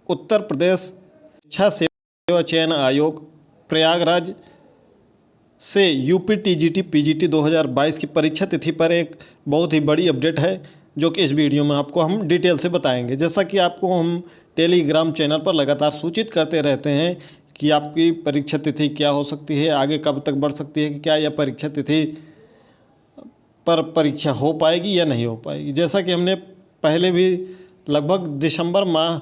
उत्तर प्रदेश शिक्षा सेवा चयन आयोग प्रयागराज से यूपी टीजीटी पीजीटी 2022 की परीक्षा तिथि पर एक बहुत ही बड़ी अपडेट है, जो कि इस वीडियो में आपको हम डिटेल से बताएंगे। जैसा कि आपको हम टेलीग्राम चैनल पर लगातार सूचित करते रहते हैं कि आपकी परीक्षा तिथि क्या हो सकती है, आगे कब तक बढ़ सकती है, कि क्या यह परीक्षा तिथि पर परीक्षा हो पाएगी या नहीं हो पाएगी। जैसा कि हमने पहले भी लगभग दिसंबर माह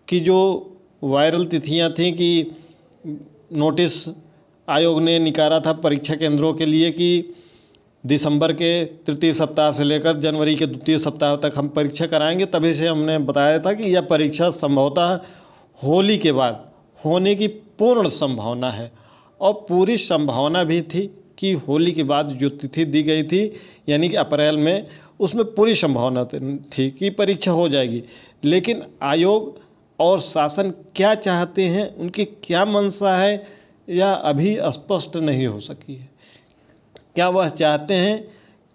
की जो वायरल तिथियां थीं कि नोटिस आयोग ने निकाला था परीक्षा केंद्रों के लिए कि दिसंबर के तृतीय सप्ताह से लेकर जनवरी के द्वितीय सप्ताह तक हम परीक्षा कराएंगे, तभी से हमने बताया था कि यह परीक्षा संभवतः होली के बाद होने की पूर्ण संभावना है। और पूरी संभावना भी थी कि होली के बाद जो तिथि दी गई थी यानी कि अप्रैल में, उसमें पूरी संभावना थी कि परीक्षा हो जाएगी। लेकिन आयोग और शासन क्या चाहते हैं, उनकी क्या मंशा है, यह अभी स्पष्ट नहीं हो सकी है। क्या वह चाहते हैं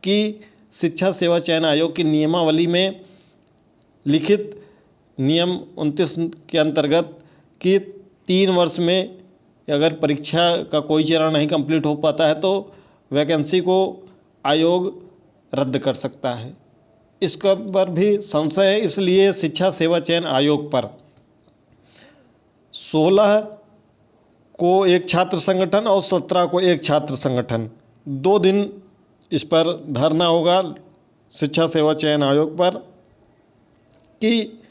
कि शिक्षा सेवा चयन आयोग की नियमावली में लिखित नियम 29 के अंतर्गत कि 3 वर्ष में अगर परीक्षा का कोई चरण नहीं कंप्लीट हो पाता है तो वैकेंसी को आयोग रद्द कर सकता है। इसका पर भी संशय है, इसलिए शिक्षा सेवा चयन आयोग पर 16 को एक छात्र संगठन और 17 को एक छात्र संगठन 2 दिन इस पर धरना होगा शिक्षा सेवा चयन आयोग पर कि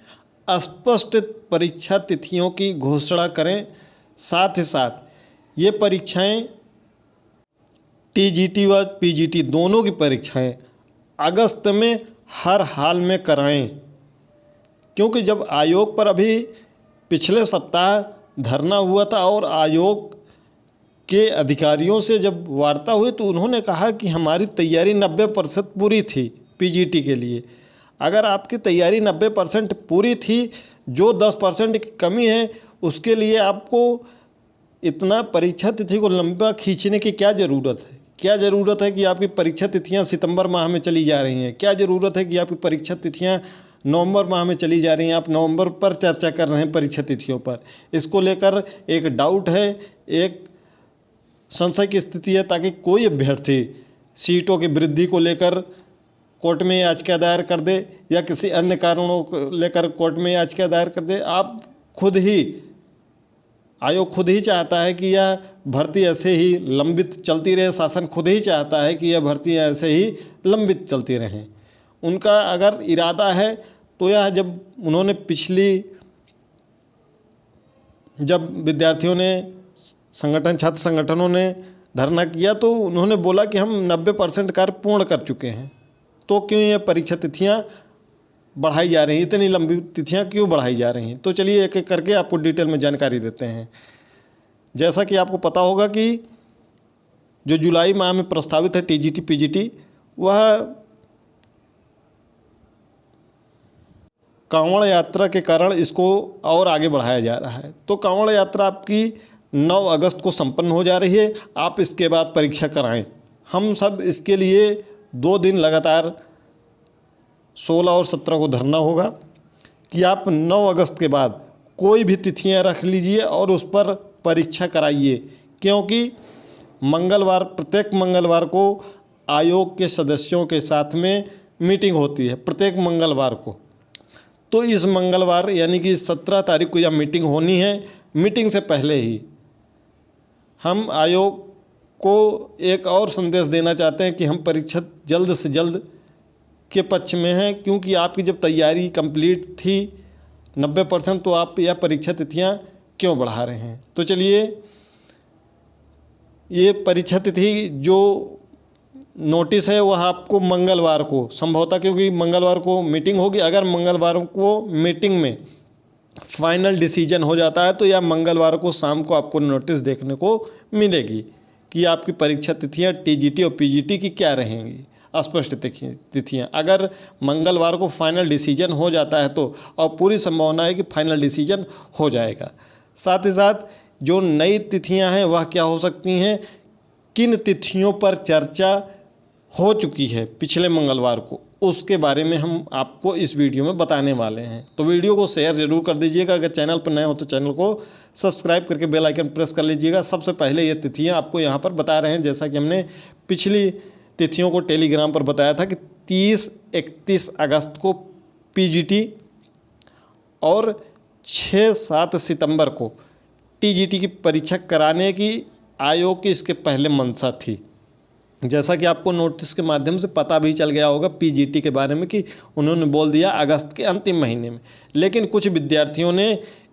स्पष्ट परीक्षा तिथियों की घोषणा करें। साथ ही साथ ये परीक्षाएं टीजीटी व पीजीटी दोनों की परीक्षाएं अगस्त में हर हाल में कराएं, क्योंकि जब आयोग पर अभी पिछले सप्ताह धरना हुआ था और आयोग के अधिकारियों से जब वार्ता हुई तो उन्होंने कहा कि हमारी तैयारी 90% पूरी थी पीजीटी के लिए। अगर आपकी तैयारी 90% पूरी थी, जो 10% की कमी है उसके लिए आपको इतना परीक्षा तिथि को लंबा खींचने की क्या ज़रूरत है? क्या ज़रूरत है कि आपकी परीक्षा तिथियां सितंबर माह में चली जा रही हैं? क्या ज़रूरत है कि आपकी परीक्षा तिथियां नवंबर माह में चली जा रही हैं? आप नवंबर पर चर्चा कर रहे हैं परीक्षा तिथियों पर। इसको लेकर एक डाउट है, एक संशय की स्थिति है, ताकि कोई अभ्यर्थी सीटों की वृद्धि को लेकर कोर्ट में याचिका दायर कर दे या किसी अन्य कारणों को लेकर कोर्ट में याचिका दायर कर दे। आप खुद ही आयोग खुद ही चाहता है कि यह भर्ती ऐसे ही लंबित चलती रहे, शासन खुद ही चाहता है कि यह भर्ती ऐसे ही लंबित चलती रहें। उनका अगर इरादा है तो यह जब उन्होंने जब विद्यार्थियों ने छात्र संगठनों ने धरना किया तो उन्होंने बोला कि हम 90% कार्य पूर्ण कर चुके हैं, तो क्यों ये परीक्षा तिथियां बढ़ाई जा रही हैं, इतनी लंबी तिथियां क्यों बढ़ाई जा रही हैं? तो चलिए एक एक करके आपको डिटेल में जानकारी देते हैं। जैसा कि आपको पता होगा कि जो जुलाई माह में प्रस्तावित है टीजीटी पीजीटी, वह कांवड़ यात्रा के कारण इसको और आगे बढ़ाया जा रहा है। तो कांवड़ यात्रा आपकी 9 अगस्त को संपन्न हो जा रही है। आप इसके बाद परीक्षा कराएं। हम सब इसके लिए 2 दिन लगातार 16 और 17 को धरना होगा कि आप 9 अगस्त के बाद कोई भी तिथियां रख लीजिए और उस पर परीक्षा कराइए, क्योंकि प्रत्येक मंगलवार को आयोग के सदस्यों के साथ में मीटिंग होती है, प्रत्येक मंगलवार को। तो इस मंगलवार यानी कि 17 तारीख को यह मीटिंग होनी है। मीटिंग से पहले ही हम आयोग को एक और संदेश देना चाहते हैं कि हम परीक्षा जल्द से जल्द के पक्ष में हैं, क्योंकि आपकी जब तैयारी कंप्लीट थी 90%, तो आप यह परीक्षा तिथियां क्यों बढ़ा रहे हैं? तो चलिए, ये परीक्षा तिथि जो नोटिस है वह आपको मंगलवार को संभवतः, क्योंकि मंगलवार को मीटिंग होगी, अगर मंगलवार को मीटिंग में फाइनल डिसीजन हो जाता है तो यह मंगलवार को शाम को आपको नोटिस देखने को मिलेगी कि आपकी परीक्षा तिथियां टीजीटी और पीजीटी की क्या रहेंगी, स्पष्ट तिथियां। अगर मंगलवार को फाइनल डिसीजन हो जाता है तो, और पूरी संभावना है कि फाइनल डिसीजन हो जाएगा। साथ ही साथ जो नई तिथियां हैं वह क्या हो सकती हैं, किन तिथियों पर चर्चा हो चुकी है पिछले मंगलवार को, उसके बारे में हम आपको इस वीडियो में बताने वाले हैं। तो वीडियो को शेयर ज़रूर कर दीजिएगा। अगर चैनल पर नए हो तो चैनल को सब्सक्राइब करके बेल आइकन प्रेस कर लीजिएगा। सबसे पहले ये तिथियां आपको यहाँ पर बता रहे हैं, जैसा कि हमने पिछली तिथियों को टेलीग्राम पर बताया था कि 30-31 अगस्त को पीजीटी और 6-7 सितंबर को टीजीटी की परीक्षा कराने की आयोग की इसके पहले मंशा थी। जैसा कि आपको नोटिस के माध्यम से पता भी चल गया होगा पीजीटी के बारे में कि उन्होंने बोल दिया अगस्त के अंतिम महीने में। लेकिन कुछ विद्यार्थियों ने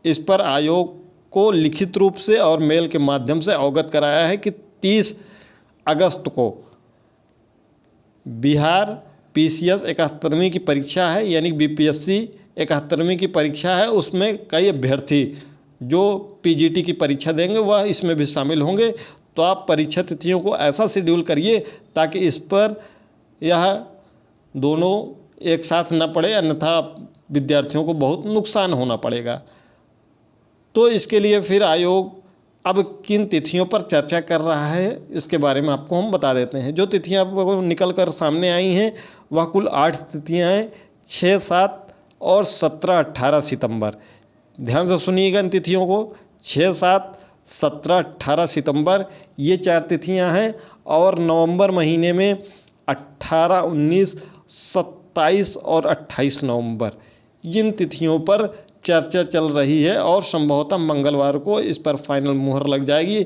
इस पर आयोग को लिखित रूप से और मेल के माध्यम से अवगत कराया है कि 30 अगस्त को बिहार पीसीएस 71वीं की परीक्षा है, यानी बीपीएससी 71वीं की परीक्षा है। उसमें कई अभ्यर्थी जो पीजीटी की परीक्षा देंगे वह इसमें भी शामिल होंगे। तो आप परीक्षा तिथियों को ऐसा शेड्यूल करिए ताकि इस पर यह दोनों एक साथ न पड़े, अन्यथा विद्यार्थियों को बहुत नुकसान होना पड़ेगा। तो इसके लिए फिर आयोग अब किन तिथियों पर चर्चा कर रहा है इसके बारे में आपको हम बता देते हैं। जो तिथियां निकल कर सामने आई हैं वह कुल 8 तिथियां हैं, 6, 7 और 17, 18 सितंबर। ध्यान से सुनिएगा इन तिथियों को, 6, 7, 17, 18 सितंबर ये 4 तिथियां हैं। और नवंबर महीने में 18, 19, 27 और 28 नवंबर इन तिथियों पर चर्चा चल रही है और संभवतः मंगलवार को इस पर फाइनल मुहर लग जाएगी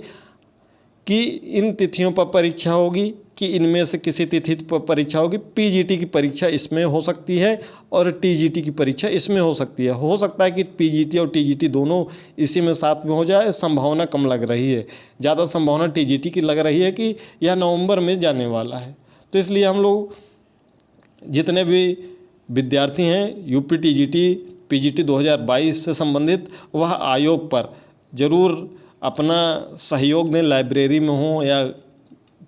कि इन तिथियों पर परीक्षा होगी, कि इनमें से किसी तिथि पर परीक्षा होगी। पीजीटी की परीक्षा इसमें हो सकती है और टीजीटी की परीक्षा इसमें हो सकती है। हो सकता है कि पीजीटी और टीजीटी दोनों इसी में साथ में हो जाए, संभावना कम लग रही है। ज़्यादा संभावना टीजीटी की लग रही है कि यह नवंबर में जाने वाला है। तो इसलिए हम लोग जितने भी विद्यार्थी हैं यूपी टीजीटी पीजीटी 2022 से संबंधित, वह आयोग पर ज़रूर अपना सहयोग दें। लाइब्रेरी में हो या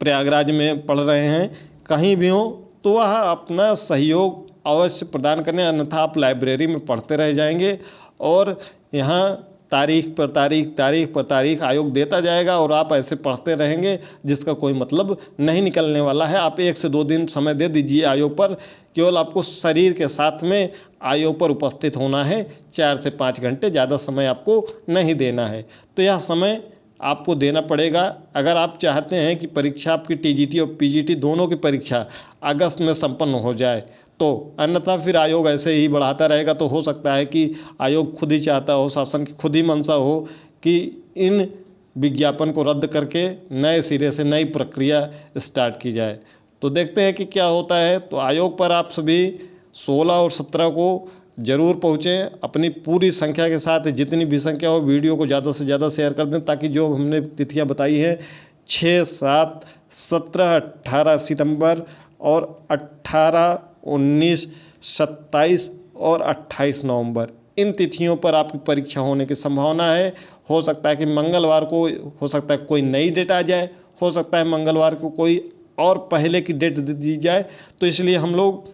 प्रयागराज में पढ़ रहे हैं, कहीं भी हो, तो वह अपना सहयोग अवश्य प्रदान करें, अन्यथा आप लाइब्रेरी में पढ़ते रह जाएंगे और यहाँ तारीख पर तारीख आयोग देता जाएगा और आप ऐसे पढ़ते रहेंगे जिसका कोई मतलब नहीं निकलने वाला है। आप 1 से 2 दिन समय दे दीजिए आयोग पर, केवल आपको शरीर के साथ में आयोग पर उपस्थित होना है। 4 से 5 घंटे, ज़्यादा समय आपको नहीं देना है। तो यह समय आपको देना पड़ेगा अगर आप चाहते हैं कि परीक्षा आपकी टीजीटी और पीजीटी दोनों की परीक्षा अगस्त में संपन्न हो जाए। तो अन्यथा फिर आयोग ऐसे ही बढ़ाता रहेगा। तो हो सकता है कि आयोग खुद ही चाहता हो, शासन की खुद ही मंशा हो कि इन विज्ञापन को रद्द करके नए सिरे से नई प्रक्रिया स्टार्ट की जाए। तो देखते हैं कि क्या होता है। तो आयोग पर आप सभी 16 और 17 को ज़रूर पहुँचें अपनी पूरी संख्या के साथ। जितनी भी संख्या हो वीडियो को ज़्यादा से ज़्यादा शेयर कर दें ताकि जो हमने तिथियां बताई हैं 6, 7, 17, 18 सितंबर और 18, 19, 27 और 28 नवंबर इन तिथियों पर आपकी परीक्षा होने की संभावना है। हो सकता है कि मंगलवार को, हो सकता है कोई नई डेट आ जाए, हो सकता है मंगलवार को कोई और पहले की डेट दे दी जाए। तो इसलिए हम लोग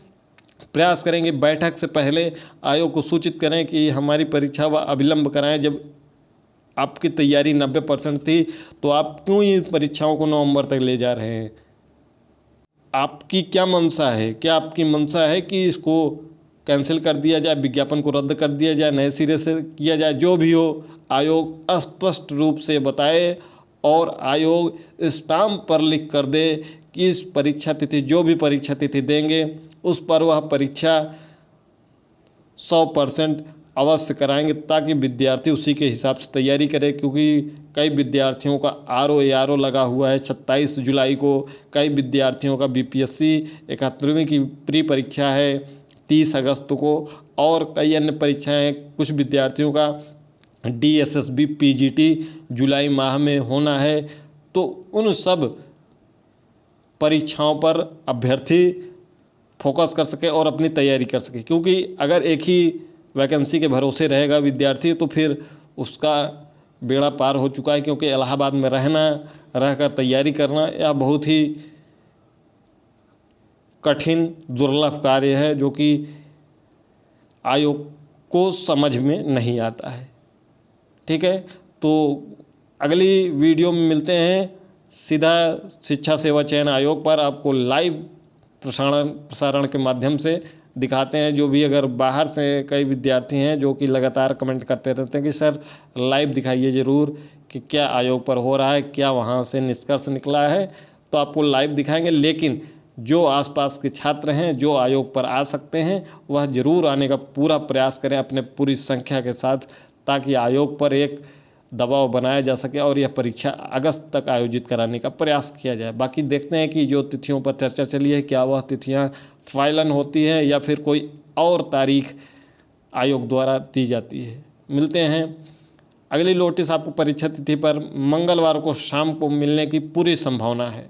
प्रयास करेंगे बैठक से पहले आयोग को सूचित करें कि हमारी परीक्षा व अविलंब कराएं। जब आपकी तैयारी 90% थी तो आप क्यों इन परीक्षाओं को नवंबर तक ले जा रहे हैं? आपकी क्या मंशा है? क्या आपकी मंशा है कि इसको कैंसिल कर दिया जाए, विज्ञापन को रद्द कर दिया जाए, नए सिरे से किया जाए? जो भी हो, आयोग स्पष्ट रूप से बताए और आयोग स्टाम्प पर लिख कर दे कि इस परीक्षा तिथि, जो भी परीक्षा तिथि देंगे उस पर वह परीक्षा 100% अवश्य कराएंगे ताकि विद्यार्थी उसी के हिसाब से तैयारी करे। क्योंकि कई विद्यार्थियों का आरओ लगा हुआ है 27 जुलाई को, कई विद्यार्थियों का बीपीएससी 71वीं की प्री परीक्षा है 30 अगस्त को, और कई अन्य परीक्षाएं कुछ विद्यार्थियों का डीएसएसबी पीजीटी जुलाई माह में होना है। तो उन सब परीक्षाओं पर अभ्यर्थी फोकस कर सके और अपनी तैयारी कर सके। क्योंकि अगर एक ही वैकेंसी के भरोसे रहेगा विद्यार्थी तो फिर उसका बेड़ा पार हो चुका है। क्योंकि इलाहाबाद में रहकर तैयारी करना यह बहुत ही कठिन दुर्लभ कार्य है जो कि आयोग को समझ में नहीं आता है। ठीक है, तो अगली वीडियो में मिलते हैं सीधा शिक्षा सेवा चयन आयोग पर। आपको लाइव प्रसारण के माध्यम से दिखाते हैं। जो भी अगर बाहर से कई विद्यार्थी हैं जो कि लगातार कमेंट करते रहते हैं कि सर लाइव दिखाइए ज़रूर कि क्या आयोग पर हो रहा है, क्या वहाँ से निष्कर्ष निकला है, तो आपको लाइव दिखाएंगे। लेकिन जो आसपास के छात्र हैं जो आयोग पर आ सकते हैं वह ज़रूर आने का पूरा प्रयास करें अपने पूरी संख्या के साथ, ताकि आयोग पर एक दबाव बनाया जा सके और यह परीक्षा अगस्त तक आयोजित कराने का प्रयास किया जाए। बाकी देखते हैं कि जो तिथियों पर चर्चा चली है क्या वह तिथियां फाइनल होती हैं या फिर कोई और तारीख आयोग द्वारा दी जाती है। मिलते हैं। अगली नोटिस आपको परीक्षा तिथि पर मंगलवार को शाम को मिलने की पूरी संभावना है।